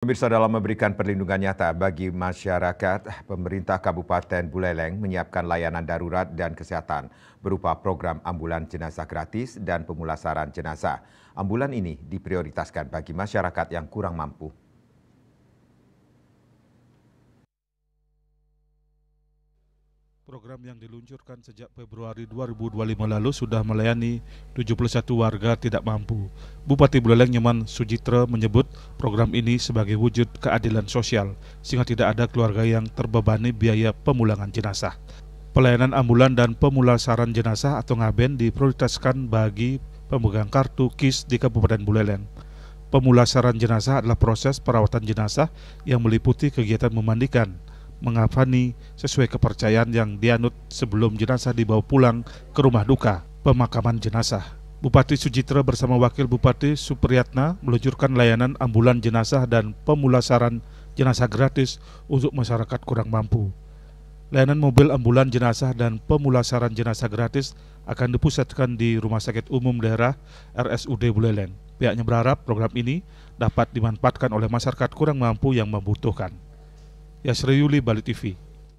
Pemirsa, dalam memberikan perlindungan nyata bagi masyarakat, pemerintah Kabupaten Buleleng menyiapkan layanan darurat dan kesehatan berupa program ambulan jenazah gratis dan pemulasaran jenazah. Ambulan ini diprioritaskan bagi masyarakat yang kurang mampu. Program yang diluncurkan sejak Februari 2025 lalu sudah melayani 71 warga tidak mampu. Bupati Buleleng Nyoman Sujitra menyebut program ini sebagai wujud keadilan sosial, sehingga tidak ada keluarga yang terbebani biaya pemulangan jenazah. Pelayanan ambulan dan pemulasaran jenazah atau ngaben diprioritaskan bagi pemegang kartu KIS di Kabupaten Buleleng. Pemulasaran jenazah adalah proses perawatan jenazah yang meliputi kegiatan memandikan, mengafani sesuai kepercayaan yang dianut sebelum jenazah dibawa pulang ke rumah duka, pemakaman jenazah. Bupati Sujitra bersama Wakil Bupati Supriyatna meluncurkan layanan ambulan jenazah dan pemulasaran jenazah gratis untuk masyarakat kurang mampu. Layanan mobil ambulan jenazah dan pemulasaran jenazah gratis akan dipusatkan di Rumah Sakit Umum Daerah RSUD Buleleng. Pihaknya berharap program ini dapat dimanfaatkan oleh masyarakat kurang mampu yang membutuhkan. Yasri Yuli, Bali TV.